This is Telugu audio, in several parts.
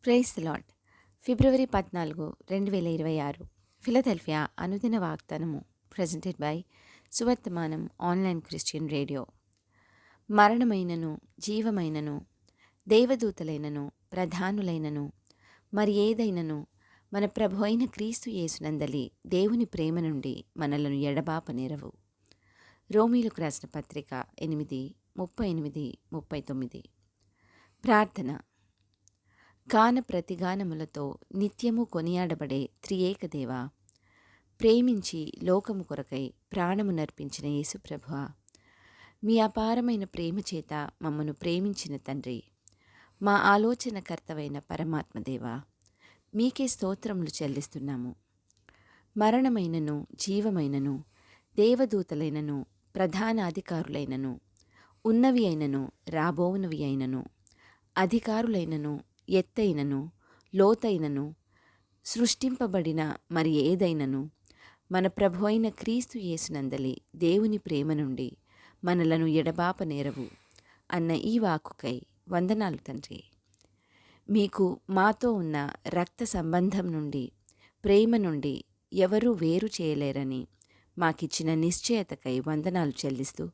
Praise the Lord. February 14, 2026 Philadelphia అనుదిన వాగ్దానము presented by Suvarthamanam online Christian radio. మరణమైనను జీవమైనను దేవదూతలైనను ప్రధానులైనను మరి ఏదైనను మన ప్రభు అయిన క్రీస్తు యేసునందలి దేవుని ప్రేమ నుండి మనలను ఎడబాపనేరవు. రోమీలకు రాసిన పత్రిక 8:38-39. ప్రార్థన. గాన ప్రతిగానములతో నిత్యము కొనియాడబడే త్రియేక దేవా, ప్రేమించి లోకము కొరకై ప్రాణము నర్పించిన యేసు ప్రభువా, మీ అపారమైన ప్రేమ చేత మమ్మను ప్రేమించిన తండ్రి, మా ఆలోచనకర్తవైన పరమాత్మదేవా, మీకే స్తోత్రములు చెల్లిస్తున్నాము. మరణమైనను జీవమైనను దేవదూతలైనను ప్రధాన అధికారులైనను ఉన్నవి అయినను రాబోవునవి అయినను అధికారులైనను ఎత్తైనను లోతైనను సృష్టింపబడిన మరి ఏదైనను మన ప్రభు అయిన క్రీస్తు యేసునందలి దేవుని ప్రేమ నుండి మనలను ఎడబాపనేరవు అన్న ఈ వాక్కుకై వందనాలు తండ్రి. మీకు మాతో ఉన్న రక్త సంబంధం నుండి ప్రేమ నుండి ఎవరూ వేరు చేయలేరని మాకిచ్చిన నిశ్చయతకై వందనాలు చెల్లిస్తూ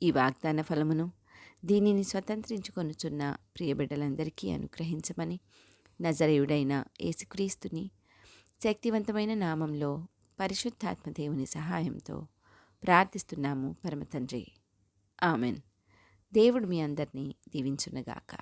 ఈ వాగ్దాన ఫలమును దీనిని స్వతంత్రించుకొనుచున్న ప్రియబిడ్డలందరికీ అనుగ్రహించమని నజరేయుడైన యేసుక్రీస్తుని శక్తివంతమైన నామంలో పరిశుద్ధాత్మ దేవుని సహాయంతో ప్రార్థిస్తున్నాము పరమ తండ్రి. ఆమెన్. దేవుడు మీ అందరినీ దీవించునుగాక.